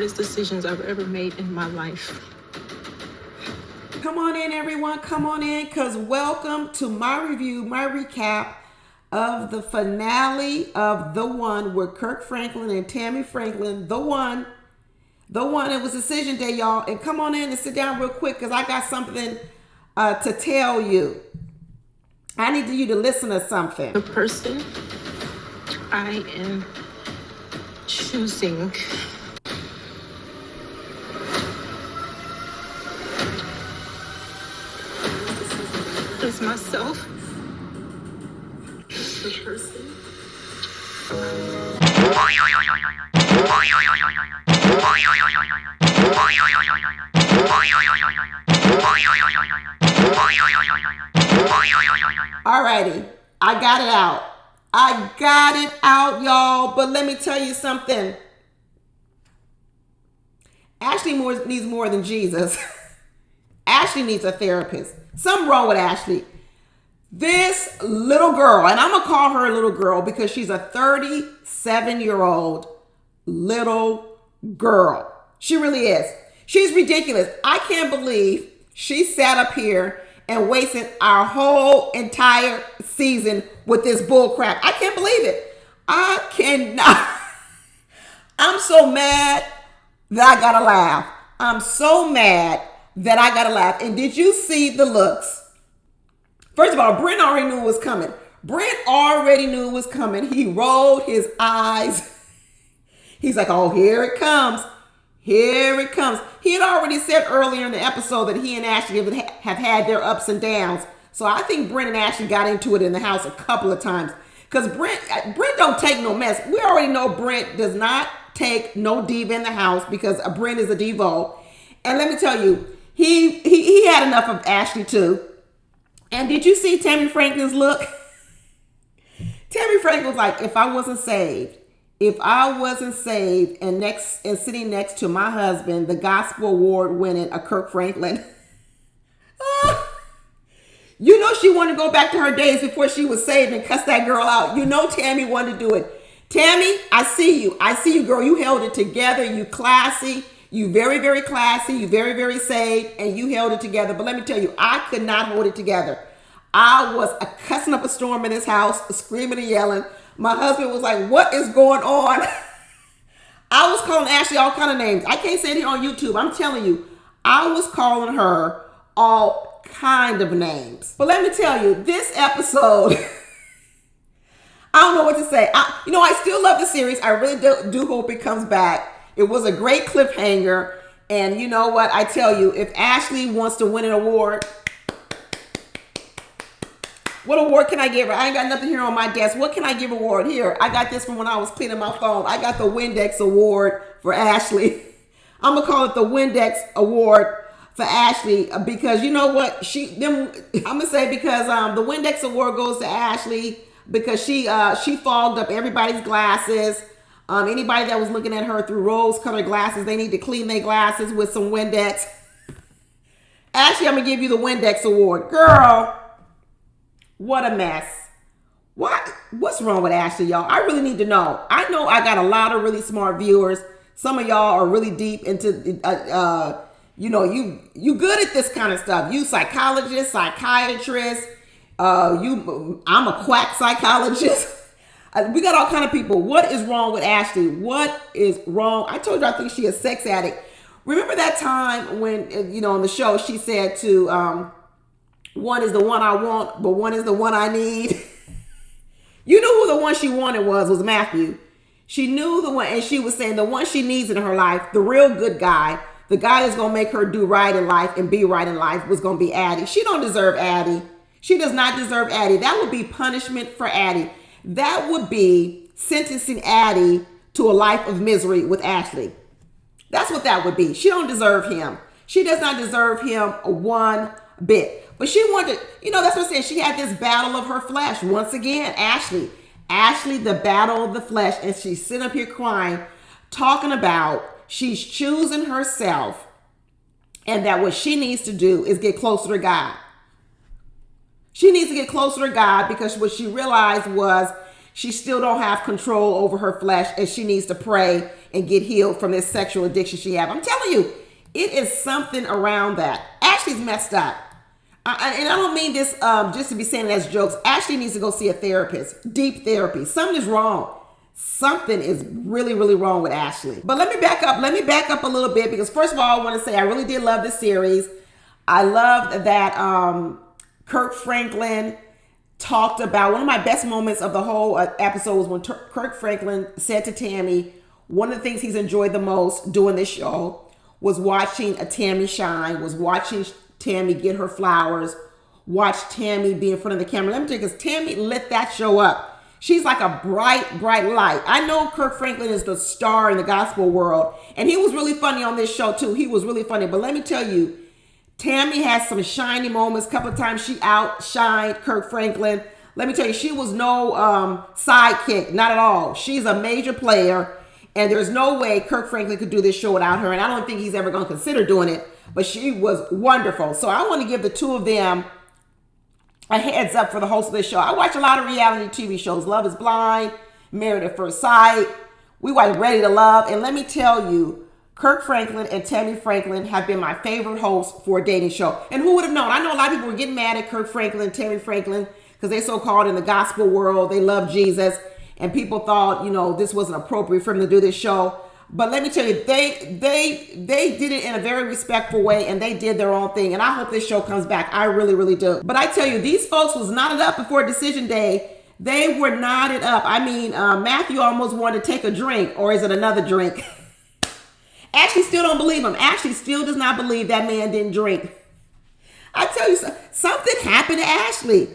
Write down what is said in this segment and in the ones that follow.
hardest decisions I've ever made in my life. Come on in, everyone. Come on in, because welcome to my review, my recap of the finale of The One with Kirk Franklin and Tammy Franklin. The One. It was decision day, y'all. And come on in and sit down real quick, because I got something to tell you. I need you to listen to something. The person I am choosing is myself. The person. Alrighty, I got it out. I got it out, y'all. But let me tell you something. Ashley needs more than Jesus. Ashley needs a therapist. Something wrong with Ashley. This little girl, and I'm going to call her a little girl because she's a 37-year-old little girl. She really is. She's ridiculous. I can't believe she sat up here and wasted our whole entire season with this bull crap. I can't believe it. I cannot. I'm so mad that I gotta laugh. I'm so mad that I gotta laugh. And did you see the looks? First of all, Brent already knew it was coming. He rolled his eyes. He's like, oh, here it comes. Here it comes. He had already said earlier in the episode that he and Ashley have had their ups and downs. So I think Brent and Ashley got into it in the house a couple of times. Because Brent don't take no mess. We already know Brent does not take no diva in the house because Brent is a Devo. And let me tell you, he had enough of Ashley too. And did you see Tammy Franklin's look? Tammy Franklin was like, if I wasn't saved and sitting next to my husband, the gospel award winning Kirk Franklin. You know she wanted to go back to her days before she was saved and cuss that girl out. You know Tammy wanted to do it. Tammy, I see you. I see you, girl. You held it together. You classy. You very, very classy. You very, very saved. And you held it together. But let me tell you, I could not hold it together. I was cussing up a storm in this house, screaming and yelling. My husband was like, what is going on? I was calling Ashley all kind of names. I can't say it here on YouTube. I'm telling you, I was calling her all kind of names. But let me tell you, this episode, I don't know what to say. I still love the series. I really do hope it comes back. It was a great cliffhanger. And you know what? I tell you, if Ashley wants to win an award, what award can I give her? I ain't got nothing here on my desk. What can I give award? Here, I got this from when I was cleaning my phone. I got the Windex Award for Ashley. I'm going to call it the Windex Award for Ashley because you know what? I'm going to say because the Windex Award goes to Ashley because she fogged up everybody's glasses. Anybody that was looking at her through rose-colored glasses, they need to clean their glasses with some Windex. Ashley, I'm going to give you the Windex Award. Girl. What a mess. What's wrong with Ashley, y'all? I really need to know. I know I got a lot of really smart viewers. Some of y'all are really deep into, you good at this kind of stuff. You psychologist, psychiatrist. I'm a quack psychologist. We got all kind of people. What is wrong with Ashley? What is wrong? I told you I think she is a sex addict. Remember that time when, on the show, she said to, one is the one I want, but one is the one I need. You knew who the one she wanted was Matthew. She knew the one, and she was saying the one she needs in her life, the real good guy, the guy that's going to make her do right in life and be right in life was going to be Addie. She don't deserve Addie. She does not deserve Addie. That would be punishment for Addie. That would be sentencing Addie to a life of misery with Ashley. That's what that would be. She don't deserve him. She does not deserve him one bit. But she wanted, that's what I'm saying. She had this battle of her flesh. Once again, Ashley, the battle of the flesh. And she's sitting up here crying, talking about she's choosing herself and that what she needs to do is get closer to God. She needs to get closer to God because what she realized was she still don't have control over her flesh, and she needs to pray and get healed from this sexual addiction she have. I'm telling you, it is something around that. Ashley's messed up. And I don't mean this just to be saying it as jokes. Ashley needs to go see a therapist, deep therapy. Something is wrong. Something is really, really wrong with Ashley. But let me back up. Let me back up a little bit, because first of all, I want to say I really did love this series. I loved that Kirk Franklin talked about, one of my best moments of the whole episode was when Kirk Franklin said to Tammy, one of the things he's enjoyed the most doing this show was watching a Tammy shine, was watching Tammy get her flowers, watch Tammy be in front of the camera. Let me tell you, because Tammy lit that show up. She's like a bright, bright light. I know Kirk Franklin is the star in the gospel world, and he was really funny on this show too. He was really funny. But let me tell you, Tammy has some shiny moments. A couple of times she outshined Kirk Franklin. Let me tell you, she was no sidekick, not at all. She's a major player, and there's no way Kirk Franklin could do this show without her, and I don't think he's ever going to consider doing it, but she was wonderful. So I want to give the two of them a heads up for the host of this show. I watch a lot of reality TV shows. Love is Blind, Married at First Sight. We watch Ready to Love. And let me tell you, Kirk Franklin and Tammy Franklin have been my favorite hosts for a dating show. And who would have known? I know a lot of people were getting mad at Kirk Franklin and Tammy Franklin because they're so-called in the gospel world. They love Jesus. And people thought, you know, this wasn't appropriate for them to do this show. But let me tell you, they did it in a very respectful way, and they did their own thing. And I hope this show comes back. I really, really do. But I tell you, these folks was knotted up before decision day. They were knotted up. I mean, Matthew almost wanted to take a drink, or is it another drink? Ashley still don't believe him. Ashley still does not believe that man didn't drink. I tell you, something happened to Ashley.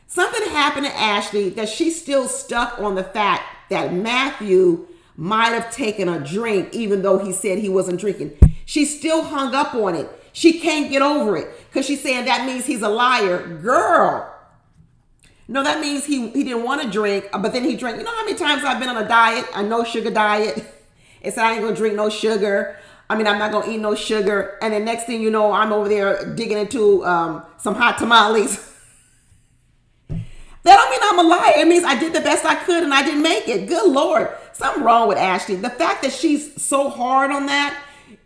Something happened to Ashley that she's still stuck on the fact that Matthew might have taken a drink even though he said he wasn't drinking. She's still hung up on it. She can't get over it because she's saying that means he's a liar. Girl, no, that means he didn't want to drink, but then he drank. You know how many times I've been on a diet, a no sugar diet, and said I ain't gonna drink no sugar. I mean, I'm not gonna eat no sugar, and then next thing you know, I'm over there digging into some hot tamales. That don't mean I'm a liar. It means I did the best I could and I didn't make it. Good Lord. Something wrong with Ashley. The fact that she's so hard on that,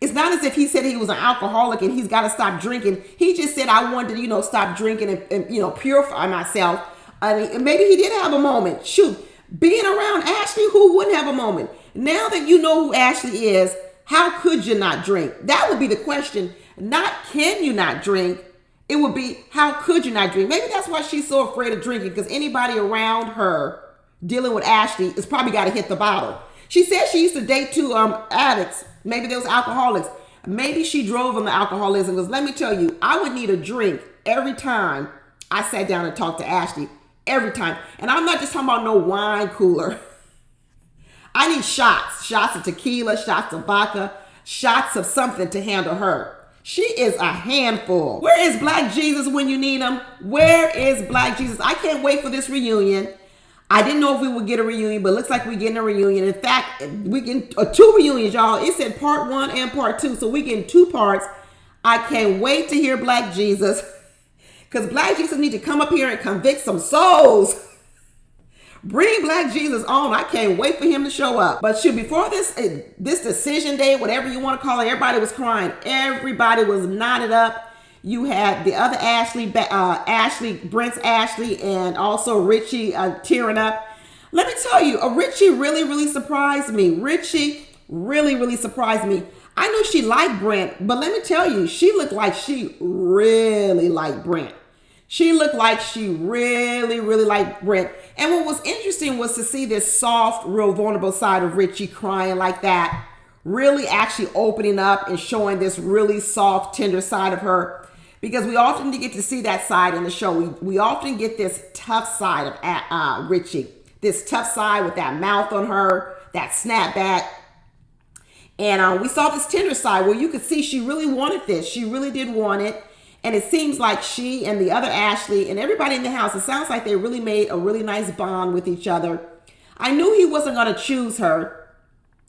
it's not as if he said he was an alcoholic and he's got to stop drinking. He just said, I wanted to, stop drinking and purify myself. I mean, maybe he did have a moment. Shoot, being around Ashley, who wouldn't have a moment? Now that you know who Ashley is, how could you not drink? That would be the question. Not can you not drink? It would be, how could you not drink? Maybe that's why she's so afraid of drinking, because anybody around her dealing with Ashley has probably got to hit the bottle. She said she used to date two addicts. Maybe they was alcoholics. Maybe she drove them to alcoholism, because let me tell you, I would need a drink every time I sat down and talked to Ashley. Every time. And I'm not just talking about no wine cooler. I need shots. Shots of tequila, shots of vodka, shots of something to handle her. She is a handful. Where is Black Jesus when you need him? Where is Black Jesus? I can't wait for this reunion. I didn't know if we would get a reunion, but it looks like we're getting a reunion. In fact, we get two reunions, y'all. It said part 1 and part 2, so we getting 2 parts. I can't wait to hear Black Jesus, because Black Jesus need to come up here and convict some souls. Bring Black Jesus on. I can't wait for him to show up. But shoot, before this decision day, whatever you want to call it, everybody was crying. Everybody was knotted up. You had the other Ashley, Brent's Ashley, and also Richie tearing up. Let me tell you, Richie really, really surprised me. Richie really, really surprised me. I knew she liked Brent, but let me tell you, she looked like she really liked Brent. She looked like she really, really liked Brent. And what was interesting was to see this soft, real vulnerable side of Richie crying like that, really actually opening up and showing this really soft, tender side of her. Because we often get to see that side in the show. We often get this tough side of Richie. This tough side with that mouth on her, that snapback. And we saw this tender side where you could see she really wanted this. She really did want it. And it seems like she and the other Ashley and everybody in the house, it sounds like they really made a really nice bond with each other. I knew he wasn't going to choose her,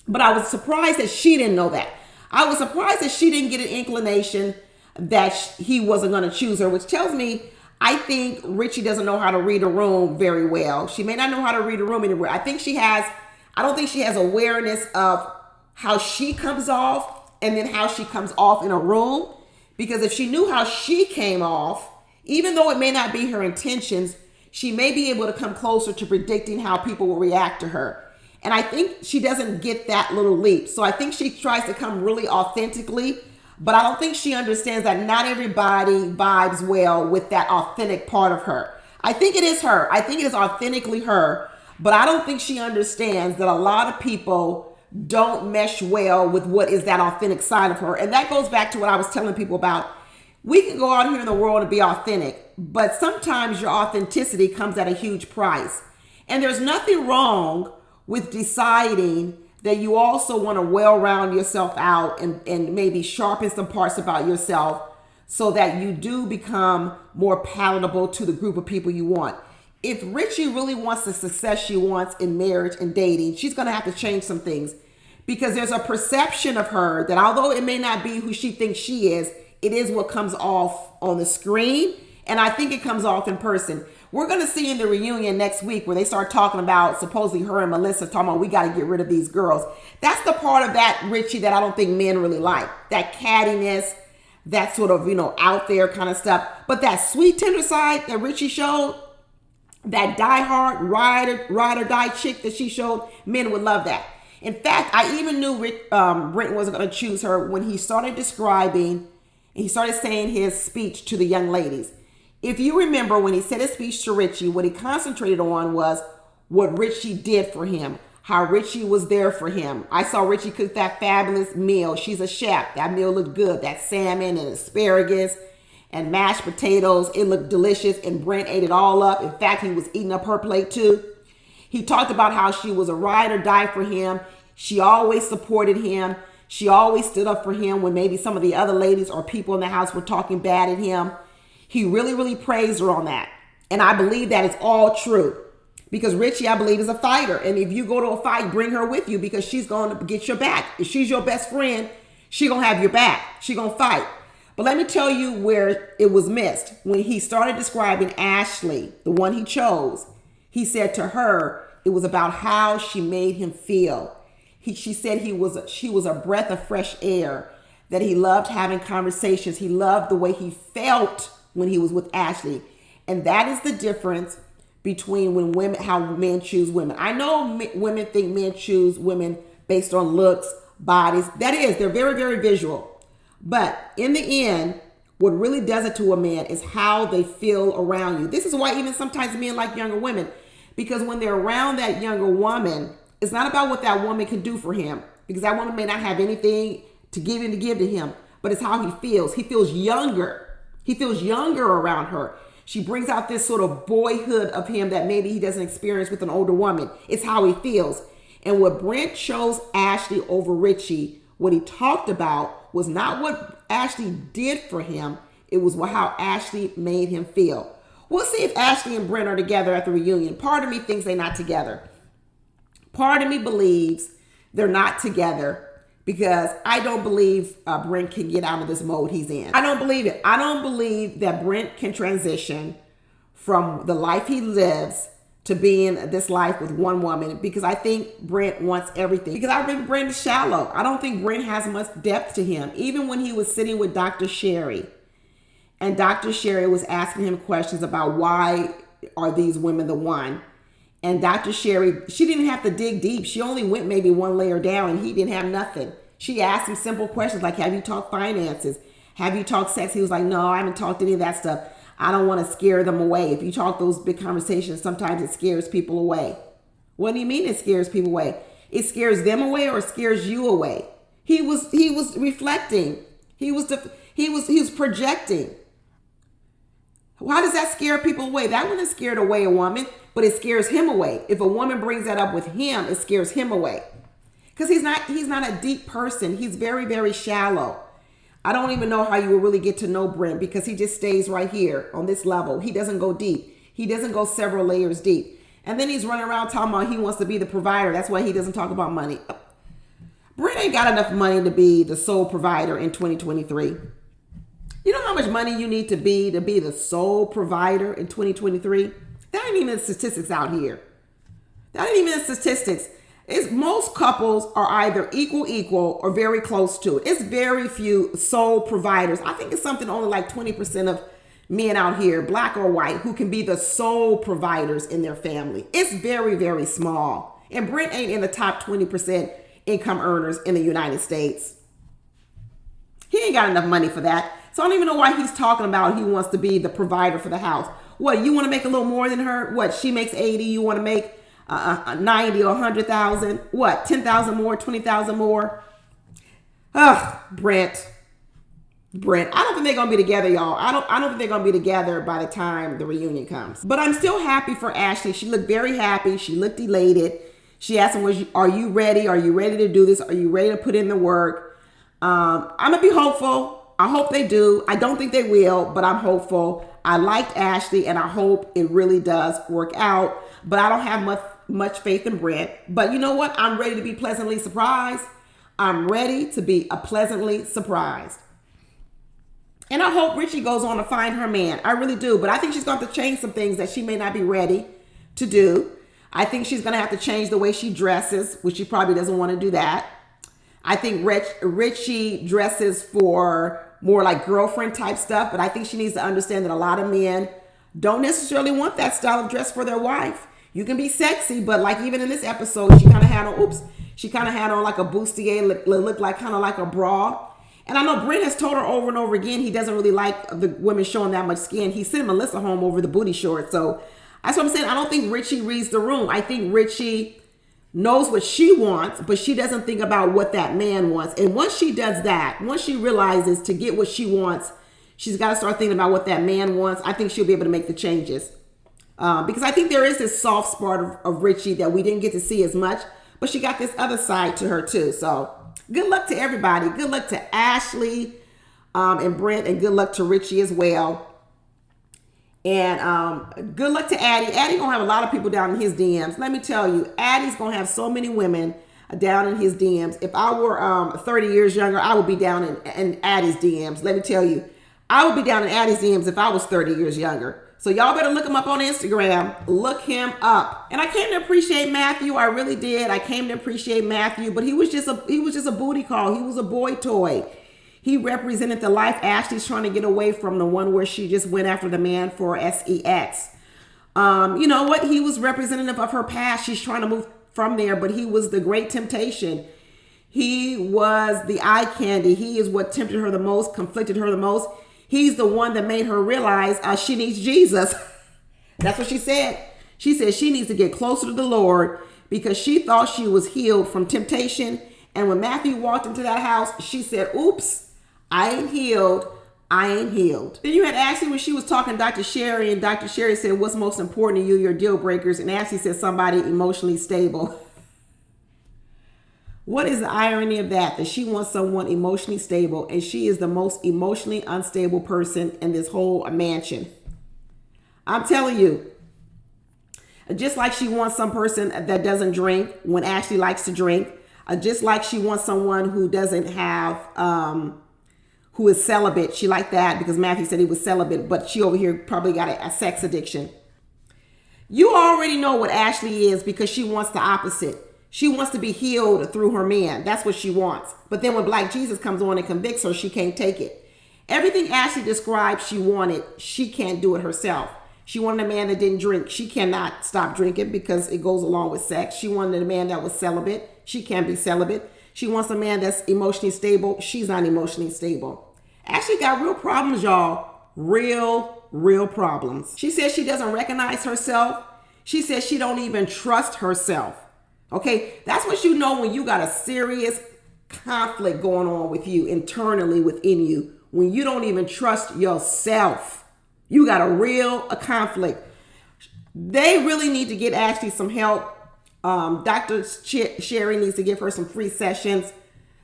but I was surprised that she didn't know that. I was surprised that she didn't get an inclination that he wasn't going to choose her, which tells me I think Richie doesn't know how to read a room very well. She may not know how to read a room anywhere. I don't think she has awareness of how she comes off and then how she comes off in a room. Because if she knew how she came off, even though it may not be her intentions, she may be able to come closer to predicting how people will react to her. And I think she doesn't get that little leap. So I think she tries to come really authentically, but I don't think she understands that not everybody vibes well with that authentic part of her. I think it is her. I think it is authentically her, but I don't think she understands that a lot of people don't mesh well with what is that authentic side of her. And that goes back to what I was telling people about. We can go out here in the world and be authentic, but sometimes your authenticity comes at a huge price. And there's nothing wrong with deciding that you also want to well-round yourself out and maybe sharpen some parts about yourself so that you do become more palatable to the group of people you want. If Richie really wants the success she wants in marriage and dating, she's going to have to change some things, because there's a perception of her that although it may not be who she thinks she is, it is what comes off on the screen. And I think it comes off in person. We're going to see in the reunion next week where they start talking about supposedly her and Melissa talking about we got to get rid of these girls. That's the part of that Richie that I don't think men really like. That cattiness, that sort of, out there kind of stuff. But that sweet tender side that Richie showed, that diehard ride or die chick that she showed, men would love that. In fact, I even knew Brent wasn't going to choose her when he started describing, and he started saying his speech to the young ladies. If you remember when he said his speech to Richie, what he concentrated on was what Richie did for him, how Richie was there for him. I saw Richie cook that fabulous meal. She's a chef. That meal looked good. That salmon and asparagus and mashed potatoes, it looked delicious, and Brent ate it all up. In fact, he was eating up her plate too. He talked about how she was a ride or die for him. She always supported him. She always stood up for him when maybe some of the other ladies or people in the house were talking bad at him. He really, really praised her on that. And I believe that is all true. Because Richie, I believe, is a fighter. And if you go to a fight, bring her with you, because she's going to get your back. If she's your best friend, she's going to have your back. She's going to fight. But let me tell you where it was missed. When he started describing Ashley, the one he chose, he said to her, it was about how she made him feel. She said she was a breath of fresh air, that he loved having conversations. He loved the way he felt when he was with Ashley. And that is the difference between how men choose women. I know women think men choose women based on looks, bodies. That is, they're very, very visual. But in the end, what really does it to a man is how they feel around you. This is why even sometimes men like younger women, because when they're around that younger woman, it's not about what that woman can do for him, because that woman may not have anything to give to him, but it's how he feels. He feels younger. He feels younger around her. She brings out this sort of boyhood of him that maybe he doesn't experience with an older woman. It's how he feels. And what Brent chose Ashley over Richie, what he talked about was not what Ashley did for him. It was how Ashley made him feel. We'll see if Ashley and Brent are together at the reunion. Part of me thinks they're not together. Part of me believes they're not together, because I don't believe Brent can get out of this mode he's in. I don't believe it. I don't believe that Brent can transition from the life he lives to being this life with one woman, because I think Brent wants everything. Because I think Brent is shallow. I don't think Brent has much depth to him. Even when he was sitting with Dr. Sherry, and Dr. Sherry was asking him questions about why are these women the one. And Dr. Sherry, she didn't have to dig deep. She only went maybe one layer down, and he didn't have nothing. She asked him simple questions like, have you talked finances? Have you talked sex? He was like, no, I haven't talked any of that stuff. I don't want to scare them away. If you talk those big conversations, sometimes it scares people away. What do you mean it scares people away? It scares them away or it scares you away? He was reflecting. He was projecting. Why does that scare people away? That wouldn't scare away a woman, but it scares him away. If a woman brings that up with him, it scares him away. Because he's not a deep person. He's very, very shallow. I don't even know how you will really get to know Brent, because he just stays right here on this level. He doesn't go deep. He doesn't go several layers deep. And then he's running around talking about he wants to be the provider. That's why he doesn't talk about money. Brent ain't got enough money to be the sole provider in 2023. You know how much money you need to be the sole provider in 2023? That ain't even the statistics out here. That ain't even the statistics. It's most couples are either equal or very close to it. It's very few sole providers. I think it's something only like 20% of men out here, black or white, who can be the sole providers in their family. It's very, very small. And Brent ain't in the top 20% income earners in the United States. He ain't got enough money for that. So I don't even know why he's talking about he wants to be the provider for the house. What, you want to make a little more than her? What, she makes 80, you want to make 90 or 100,000? What, 10,000 more, 20,000 more? Ugh, Brent. I don't think they're gonna be together, y'all. I don't think they're gonna be together by the time the reunion comes. But I'm still happy for Ashley. She looked very happy. She looked elated. She asked him, are you ready? Are you ready to do this? Are you ready to put in the work? I'm gonna be hopeful. I hope they do. I don't think they will, but I'm hopeful. I liked Ashley and I hope it really does work out. But I don't have much faith in Brent. But you know what? I'm ready to be pleasantly surprised. I'm ready to be pleasantly surprised. And I hope Richie goes on to find her man. I really do. But I think she's going to have to change some things that she may not be ready to do. I think she's going to have to change the way she dresses, which she probably doesn't want to do that. I think Richie dresses for more like girlfriend type stuff. But I think she needs to understand that a lot of men don't necessarily want that style of dress for their wife. You can be sexy, but like even in this episode, she kind of had on like a bustier, looked like kind of like a bra. And I know Brent has told her over and over again he doesn't really like the women showing that much skin. He sent Melissa home over the booty shorts. So that's what I'm saying. I don't think Richie reads the room. I think Richie knows what she wants, but she doesn't think about what that man wants. And once she does that, once she realizes to get what she wants, she's got to start thinking about what that man wants. I think she'll be able to make the changes. Because I think there is this soft spot of Richie that we didn't get to see as much, but she got this other side to her too. So good luck to everybody. Good luck to Ashley and Brent, and good luck to Richie as well. And good luck to Addie. Addie gonna have a lot of people down in his DMs. Let me tell you, Addie's gonna have so many women down in his DMs. If I were 30 years younger, I would be down in Addie's DMs. Let me tell you, I would be down in Addie's DMs if I was 30 years younger. So y'all better look him up on Instagram. Look him up. And I came to appreciate Matthew. I really did. I came to appreciate Matthew, but he was just a booty call. He was a boy toy. He represented the life Ashley's trying to get away from, the one where she just went after the man for sex. You know what? He was representative of her past. She's trying to move from there, but he was the great temptation. He was the eye candy. He is what tempted her the most, conflicted her the most. He's the one that made her realize she needs Jesus. That's what she said. She said she needs to get closer to the Lord because she thought she was healed from temptation. And when Matthew walked into that house, she said, oops, I ain't healed. I ain't healed. Then you had Ashley when she was talking to Dr. Sherry, and Dr. Sherry said, what's most important to you, your deal breakers? And Ashley said, somebody emotionally stable. What is the irony of that? That she wants someone emotionally stable, and she is the most emotionally unstable person in this whole mansion. I'm telling you, just like she wants some person that doesn't drink when Ashley likes to drink, just like she wants someone who doesn't have, who is celibate. She liked that because Matthew said he was celibate, but she over here probably got a sex addiction. You already know what Ashley is because she wants the opposite. She wants to be healed through her man. That's what she wants. But then when Black Jesus comes on and convicts her, she can't take it. Everything Ashley described she wanted, she can't do it herself. She wanted a man that didn't drink. She cannot stop drinking because it goes along with sex. She wanted a man that was celibate. She can't be celibate. She wants a man that's emotionally stable. She's not emotionally stable. Ashley got real problems, y'all. Real problems. She says she doesn't recognize herself. She says she don't even trust herself. Okay, that's what you know when you got a serious conflict going on with you internally within you. When you don't even trust yourself. You got a conflict. They really need to get Ashley some help. Dr. Sherry needs to give her some free sessions.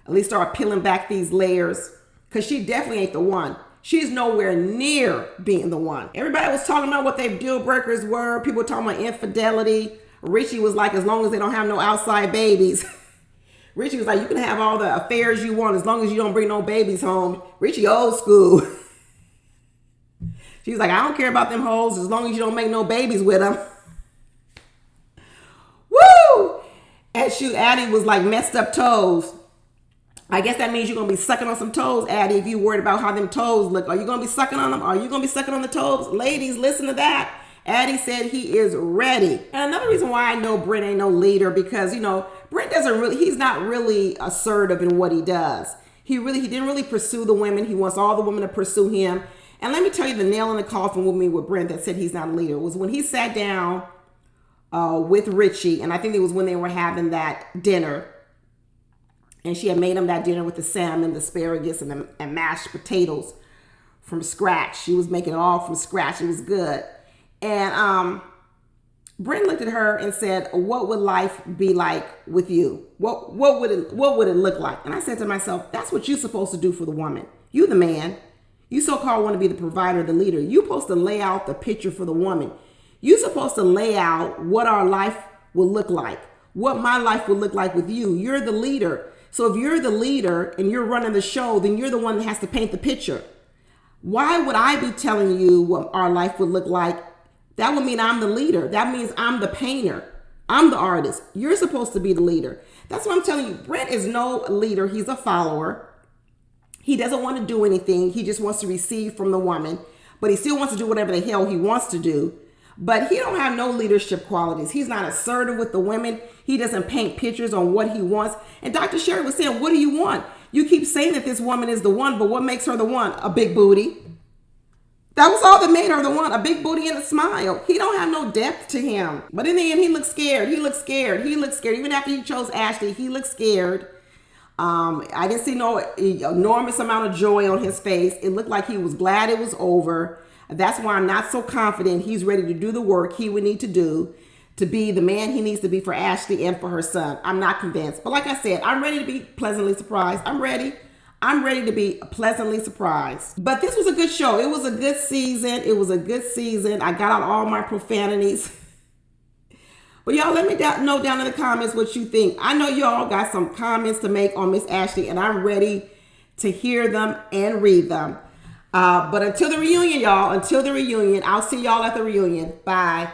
At least start peeling back these layers. Because she definitely ain't the one. She's nowhere near being the one. Everybody was talking about what their deal breakers were. People were talking about infidelity. Richie was like, as long as they don't have no outside babies. Richie was like, you can have all the affairs you want as long as you don't bring no babies home. Richie old school. She's like, I don't care about them hoes as long as you don't make no babies with them. Woo! And shoot, Addie was like messed up toes. I guess that means you're going to be sucking on some toes, Addie, if you're worried about how them toes look. Are you going to be sucking on them? Are you going to be sucking on the toes? Ladies, listen to that. Addie said he is ready. And another reason why I know Brent ain't no leader, because, you know, Brent he's not really assertive in what he does. He didn't really pursue the women. He wants all the women to pursue him. And let me tell you the nail in the coffin with me with Brent that said he's not a leader was when he sat down with Richie. And I think it was when they were having that dinner. And she had made him that dinner with the salmon, the asparagus, and mashed potatoes from scratch. She was making it all from scratch. It was good. And Brent looked at her and said, what would life be like with you? What would it look like? And I said to myself, that's what you're supposed to do for the woman. You the man. You so-called want to be the provider, the leader. You're supposed to lay out the picture for the woman. You're supposed to lay out what our life will look like, what my life will look like with you. You're the leader. So if you're the leader and you're running the show, then you're the one that has to paint the picture. Why would I be telling you what our life would look like? That would mean I'm the leader. That means I'm the painter. I'm the artist. You're supposed to be the leader. That's what I'm telling you. Brent is no leader. He's a follower. He doesn't want to do anything. He just wants to receive from the woman, but he still wants to do whatever the hell he wants to do. But he don't have no leadership qualities. He's not assertive with the women. He doesn't paint pictures on what he wants. And Dr. Sherry was saying, what do you want? You keep saying that this woman is the one, but what makes her the one? A big booty. That was all that made her the one, a big booty and a smile. He don't have no depth to him. But in the end, he looked scared. He looked scared. He looked scared. Even after he chose Ashley, he looked scared. I didn't see no enormous amount of joy on his face. It looked like he was glad it was over. That's why I'm not so confident he's ready to do the work he would need to do to be the man he needs to be for Ashley and for her son. I'm not convinced. But like I said, I'm ready to be pleasantly surprised. I'm ready to be pleasantly surprised. But this was a good show. It was a good season. I got out all my profanities. But y'all, let me know down in the comments what you think. I know y'all got some comments to make on Miss Ashley, and I'm ready to hear them and read them. But until the reunion, y'all, I'll see y'all at the reunion. Bye.